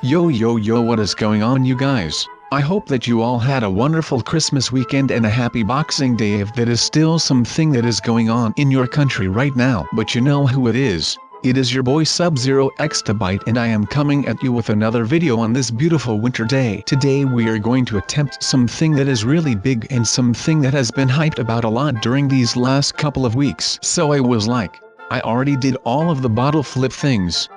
Yo yo yo, what is going on, you guys? I hope that you all had a wonderful Christmas weekend and a happy Boxing Day, if that is still something that is going on in your country right now. But you know who it is. It is your boy SubZeroExtabyte, and I am coming at you with another video on this beautiful winter day. Today we are going to attempt something that is really big and something that has been hyped about a lot during these last couple of weeks. So I was like, I already did all of the bottle flip things.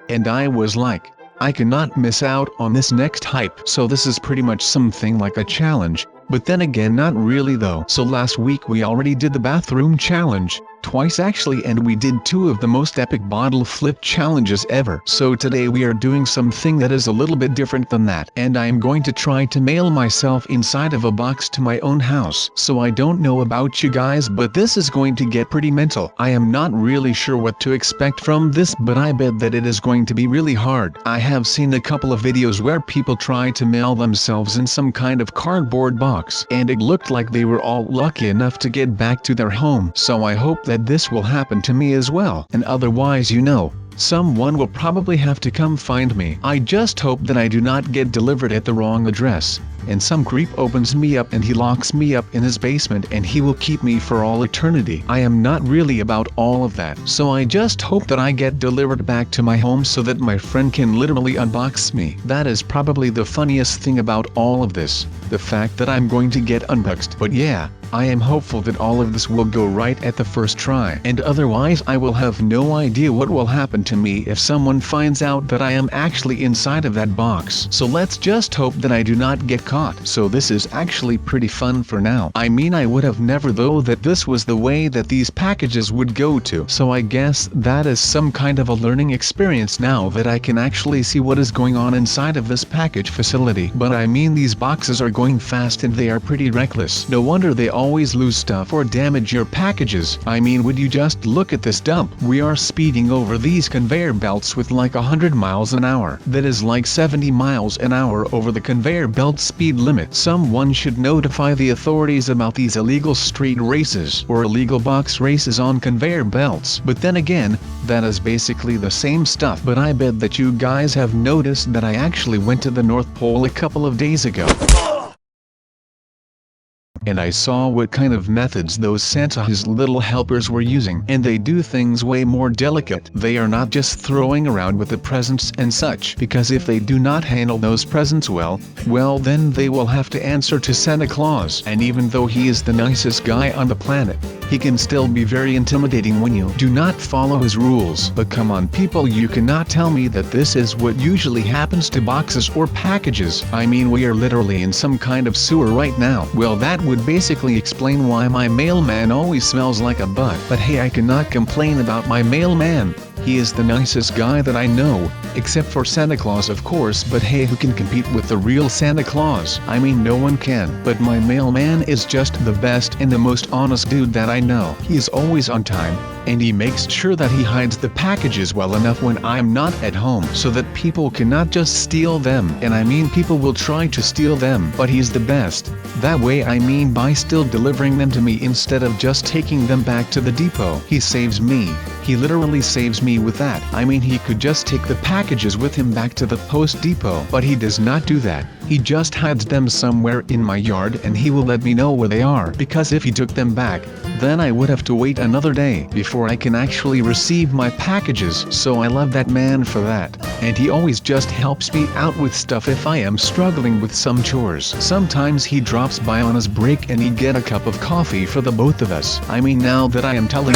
And I was like, I cannot miss out on this next hype. So this is pretty much something like a challenge, but then again not really though. So last week we already did the bathroom challenge, twice actually, and we did 2 of the most epic bottle flip challenges ever. So today we are doing something that is a little bit different than that, and I am going to try to mail myself inside of a box to my own house. So I don't know about you guys, but this is going to get pretty mental. I am not really sure what to expect from this, but I bet that it is going to be really hard. I have seen a couple of videos where people try to mail themselves in some kind of cardboard box, and it looked like they were all lucky enough to get back to their home. So I hope that this will happen to me as well, and otherwise, you know, someone will probably have to come find me. I just hope that I do not get delivered at the wrong address, and some creep opens me up and he locks me up in his basement and he will keep me for all eternity. I am not really about all of that, so I just hope that I get delivered back to my home so that my friend can literally unbox me. That is probably the funniest thing about all of this, the fact that I'm going to get unboxed. But yeah, I am hopeful that all of this will go right at the first try, and otherwise I will have no idea what will happen to me if someone finds out that I am actually inside of that box. So let's just hope that I do not get caught. So this is actually pretty fun for now. I mean, I would have never though that this was the way that these packages would go to. So I guess that is some kind of a learning experience now that I can actually see what is going on inside of this package facility. But I mean, these boxes are going fast and they are pretty reckless. No wonder they always lose stuff or damage your packages. I mean, would you just look at this dump? We are speeding over these conveyor belts with like 100 miles an hour. That is like 70 miles an hour over the conveyor belt speed limit. Someone should notify the authorities about these illegal street races or illegal box races on conveyor belts. But then again, that is basically the same stuff. But I bet that you guys have noticed that I actually went to the North Pole a couple of days ago, and I saw what kind of methods those Santa's little helpers were using, and they do things way more delicate. They are not just throwing around with the presents and such, because if they do not handle those presents well, then they will have to answer to Santa Claus. And even though he is the nicest guy on the planet, he can still be very intimidating when you do not follow his rules. But come on people, you cannot tell me that this is what usually happens to boxes or packages. I mean, we are literally in some kind of sewer right now. Well, that would basically explain why my mailman always smells like a butt. But hey, I cannot complain about my mailman. He is the nicest guy that I know, except for Santa Claus of course. But hey, who can compete with the real Santa Claus? I mean, no one can. But my mailman is just the best and the most honest dude that I know. He is always on time, and he makes sure that he hides the packages well enough when I'm not at home, so that people cannot just steal them. And I mean, people will try to steal them, but he's the best. That way, I mean, by still delivering them to me instead of just taking them back to the depot. He saves me. He literally saves me with that. I mean, he could just take the packages with him back to the post depot, but he does not do that. He just hides them somewhere in my yard and he will let me know where they are, because if he took them back, then I would have to wait another day before I can actually receive my packages. So I love that man for that. And he always just helps me out with stuff if I am struggling with some chores. Sometimes he drops by on his break and he get a cup of coffee for the both of us. I mean, now that I am telling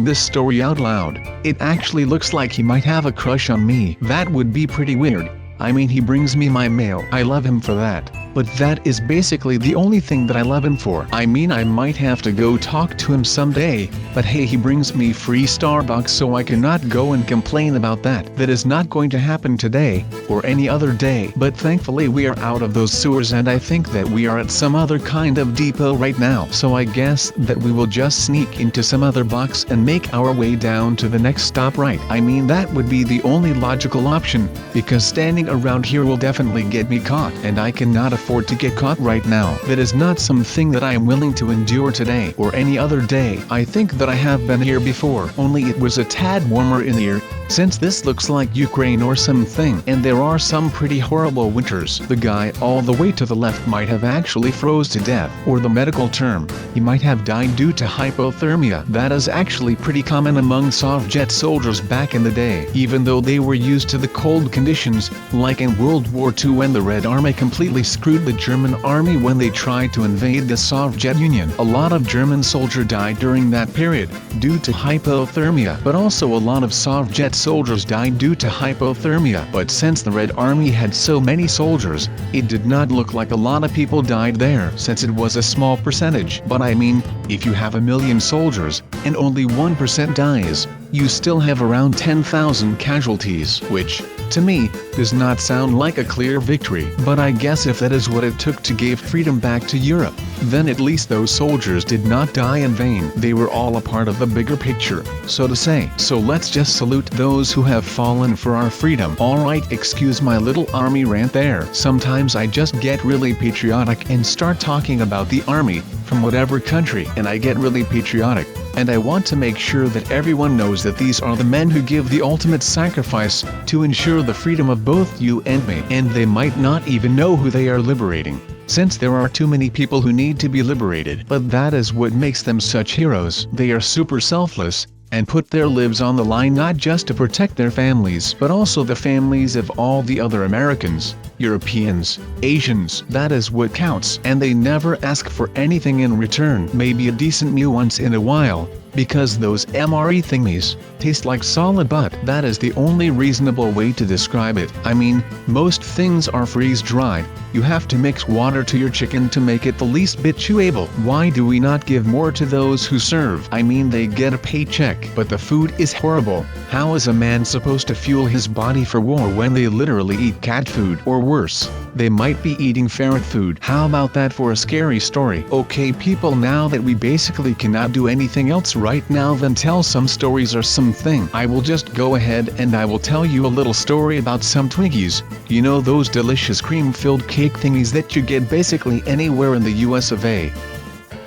this story out loud, it actually looks like he might have a crush on me. That would be pretty weird. I mean, he brings me my mail. I love him for that. But that is basically the only thing that I love him for. I mean, I might have to go talk to him someday, but hey, he brings me free Starbucks, so I cannot go and complain about that. That is not going to happen today, or any other day. But thankfully we are out of those sewers, and I think that we are at some other kind of depot right now. So I guess that we will just sneak into some other box and make our way down to the next stop, right? I mean, that would be the only logical option, because standing around here will definitely get me caught, and I cannot afford to get caught right now. That is not something that I am willing to endure today or any other day. I think that I have been here before, only it was a tad warmer in the year, since this looks like Ukraine or something, and there are some pretty horrible winters. The guy all the way to the left might have actually froze to death, or the medical term, he might have died due to hypothermia. That is actually pretty common among Soviet soldiers back in the day, even though they were used to the cold conditions, like in World War II when the Red Army completely screwed the German army when they tried to invade the Soviet Union. A lot of German soldiers died during that period, due to hypothermia, but also a lot of Soviet soldiers died due to hypothermia. But since the Red Army had so many soldiers, it did not look like a lot of people died there, since it was a small percentage. But I mean, if you have 1 million soldiers, and only 1% dies, you still have around 10,000 casualties, which, to me, does not sound like a clear victory. But I guess if that is what it took to give freedom back to Europe, then at least those soldiers did not die in vain. They were all a part of the bigger picture, so to say. So let's just salute those who have fallen for our freedom. Alright, excuse my little army rant there. Sometimes I just get really patriotic and start talking about the army, from whatever country, and I get really patriotic. And I want to make sure that everyone knows that these are the men who give the ultimate sacrifice to ensure the freedom of both you and me. And they might not even know who they are liberating, since there are too many people who need to be liberated. But that is what makes them such heroes. They are super selfless, and put their lives on the line not just to protect their families, but also the families of all the other Americans, Europeans, Asians. That is what counts. And they never ask for anything in return. Maybe a decent meal once in a while, because those MRE thingies taste like solid butt. That is the only reasonable way to describe it. I mean, most things are freeze-dried. You have to mix water to your chicken to make it the least bit chewable. Why do we not give more to those who serve? I mean, they get a paycheck, but the food is horrible. How is a man supposed to fuel his body for war when they literally eat cat food? Or worse, they might be eating ferret food. How about that for a scary story? Okay people, now that we basically cannot do anything else right now than tell some stories or something, I will just go ahead and I will tell you a little story about some Twinkies. You know those delicious cream-filled cake thingies that you get basically anywhere in the US of A.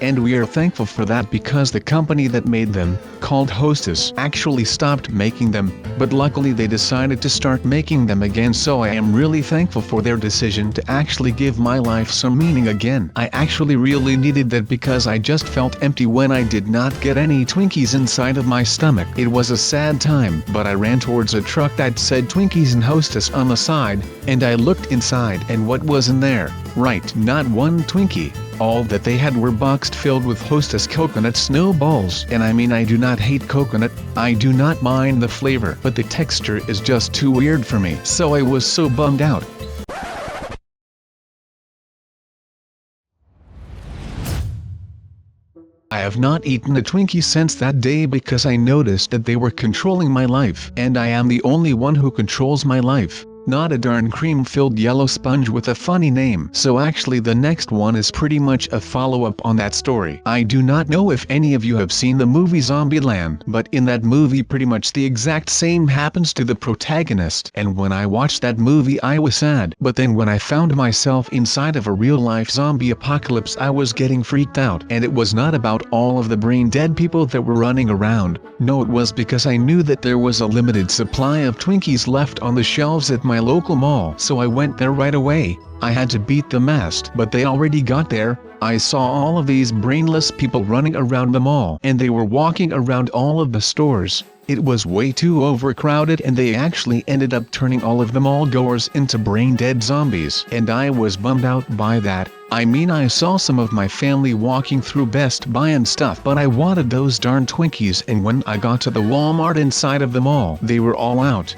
And we are thankful for that because the company that made them, called Hostess, actually stopped making them, but luckily they decided to start making them again, so I am really thankful for their decision to actually give my life some meaning again. I actually really needed that because I just felt empty when I did not get any Twinkies inside of my stomach. It was a sad time, but I ran towards a truck that said Twinkies and Hostess on the side, and I looked inside, and what was in there? Right, not one Twinkie. All that they had were boxed filled with Hostess coconut snowballs. And I mean, I do not hate coconut, I do not mind the flavor, but the texture is just too weird for me. So I was so bummed out. I have not eaten a Twinkie since that day because I noticed that they were controlling my life. And I am the only one who controls my life. Not a darn cream-filled yellow sponge with a funny name. So actually the next one is pretty much a follow-up on that story. I do not know if any of you have seen the movie Zombieland, but in that movie pretty much the exact same happens to the protagonist. And when I watched that movie I was sad. But then when I found myself inside of a real-life zombie apocalypse I was getting freaked out. And it was not about all of the brain-dead people that were running around. No, it was because I knew that there was a limited supply of Twinkies left on the shelves at my local mall. So I went there right away. I had to beat the mast, but they already got there. I saw all of these brainless people running around the mall, and they were walking around all of the stores. It was way too overcrowded, and they actually ended up turning all of the mall goers into brain-dead zombies. And I was bummed out by that. I mean, I saw some of my family walking through Best Buy and stuff, but I wanted those darn Twinkies, and when I got to the Walmart inside of the mall, they were all out.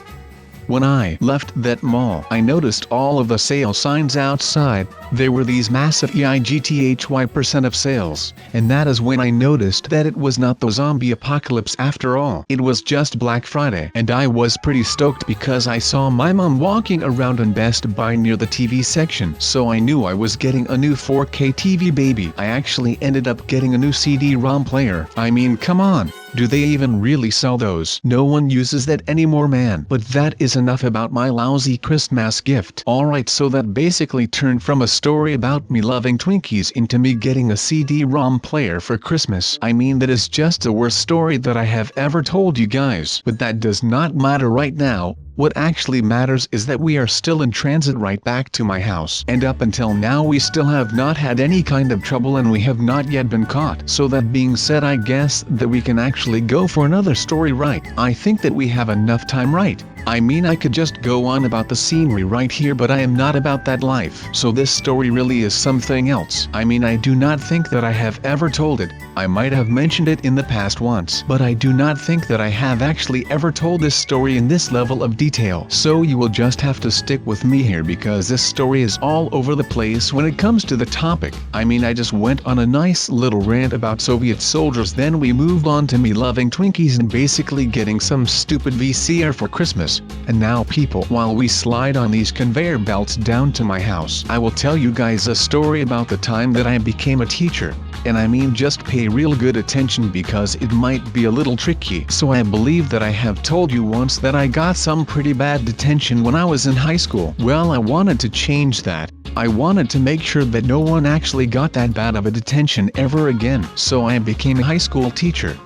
When I left that mall, I noticed all of the sale signs outside. There were these massive EIGTHY% of sales, and that is when I noticed that it was not the zombie apocalypse after all. It was just Black Friday, and I was pretty stoked because I saw my mom walking around in Best Buy near the TV section, so I knew I was getting a new 4K TV baby. I actually ended up getting a new CD-ROM player. I mean, come on. Do they even really sell those? No one uses that anymore, man. But that is enough about my lousy Christmas gift. Alright, so that basically turned from a story about me loving Twinkies into me getting a CD-ROM player for Christmas. I mean, that is just the worst story that I have ever told you guys. But that does not matter right now. What actually matters is that we are still in transit right back to my house. And up until now we still have not had any kind of trouble and we have not yet been caught. So that being said, I guess that we can actually go for another story, right? I think that we have enough time, right? I mean, I could just go on about the scenery right here, but I am not about that life. So this story really is something else. I mean, I do not think that I have ever told it. I might have mentioned it in the past once, but I do not think that I have actually ever told this story in this level of detail. So you will just have to stick with me here because this story is all over the place when it comes to the topic. I mean, I just went on a nice little rant about Soviet soldiers, then we moved on to me loving Twinkies and basically getting some stupid VCR for Christmas. And now people, while we slide on these conveyor belts down to my house, I will tell you guys a story about the time that I became a teacher. And I mean, just pay real good attention because it might be a little tricky. So I believe that I have told you once that I got some pretty bad detention when I was in high school. Well, I wanted to change that. I wanted to make sure that no one actually got that bad of a detention ever again. So I became a high school teacher.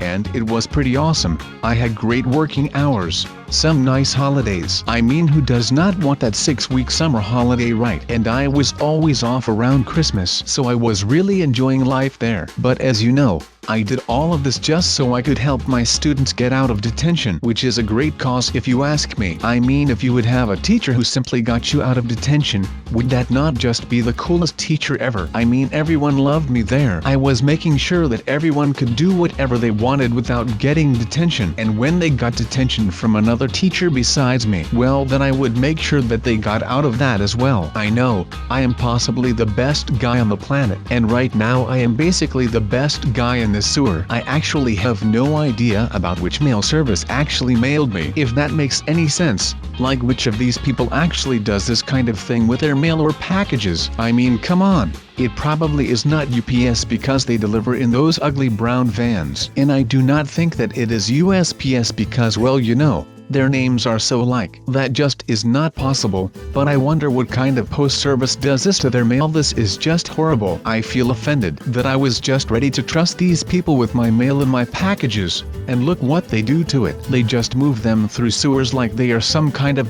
And it was pretty awesome. I had great working hours, some nice holidays. I mean, who does not want that 6-week summer holiday, right? And I was always off around Christmas, so I was really enjoying life there. But as you know, I did all of this just so I could help my students get out of detention, which is a great cause if you ask me. I mean, if you would have a teacher who simply got you out of detention, would that not just be the coolest teacher ever? I mean, everyone loved me there. I was making sure that everyone could do whatever they wanted without getting detention. And when they got detention from another teacher besides me, well, then I would make sure that they got out of that as well. I know, I am possibly the best guy on the planet, and right now I am basically the best guy in the sewer. I actually have no idea about which mail service actually mailed me, if that makes any sense. Like, which of these people actually does this kind of thing with their mail or packages? I mean, come on. It probably is not UPS because they deliver in those ugly brown vans. And I do not think that it is USPS because, well, you know, their names are so alike. That just is not possible. But I wonder what kind of post service does this to their mail. This is just horrible. I feel offended that I was just ready to trust these people with my mail and my packages. And look what they do to it. They just move them through sewers like they are some kind of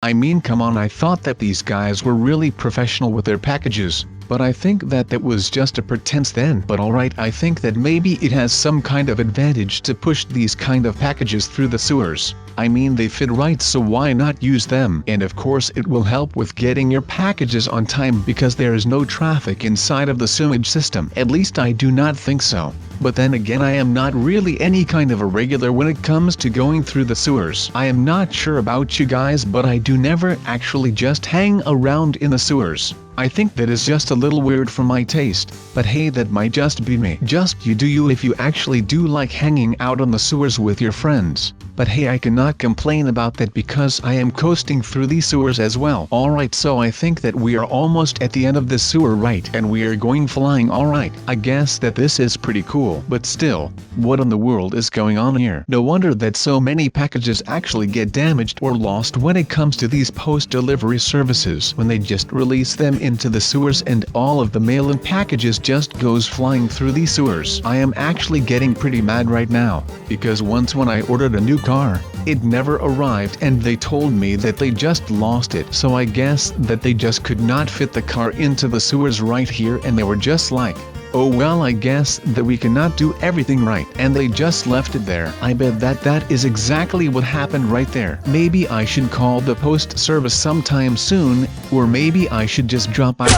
I mean, come on, I thought that these guys were really professional with their packages, but I think that that was just a pretense then. But alright, I think that maybe it has some kind of advantage to push these kind of packages through the sewers. I mean, they fit right, so why not use them? And of course it will help with getting your packages on time because there is no traffic inside of the sewage system. At least I do not think so. But then again, I am not really any kind of a regular when it comes to going through the sewers. I am not sure about you guys, but I do never actually just hang around in the sewers. I think that is just a little weird for my taste, but hey, that might just be me. Just you do you if you actually do like hanging out on the sewers with your friends. But hey, I cannot complain about that because I am coasting through these sewers as well. Alright, so I think that we are almost at the end of this sewer, right? And we are going flying. Alright, I guess that this is pretty cool. But still, what in the world is going on here? No wonder that so many packages actually get damaged or lost when it comes to these post-delivery services. When they just release them into the sewers and all of the mail and packages just goes flying through these sewers. I am actually getting pretty mad right now, because once when I ordered a new car, it never arrived and they told me that they just lost it. So I guess that they just could not fit the car into the sewers right here, and they were just like, oh well, I guess that we cannot do everything right, and they just left it there. I bet that that is exactly what happened right there. Maybe I should call the post service sometime soon, or maybe I should just drop by.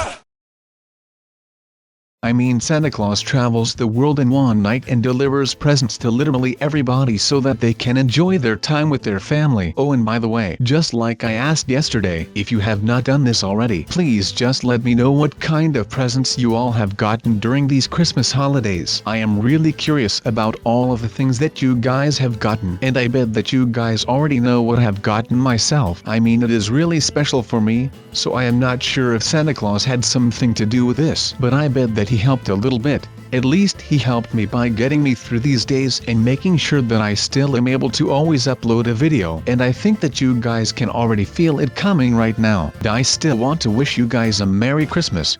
I mean, Santa Claus travels the world in one night and delivers presents to literally everybody so that they can enjoy their time with their family. Oh, and by the way, just like I asked yesterday, if you have not done this already, please just let me know what kind of presents you all have gotten during these Christmas holidays. I am really curious about all of the things that you guys have gotten, and I bet that you guys already know what I have gotten myself. I mean, it is really special for me, so I am not sure if Santa Claus had something to do with this, but I bet that he helped a little bit. At least he helped me by getting me through these days and making sure that I still am able to always upload a video. And I think that you guys can already feel it coming right now. I still want to wish you guys a Merry Christmas.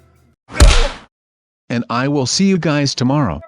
And I will see you guys tomorrow.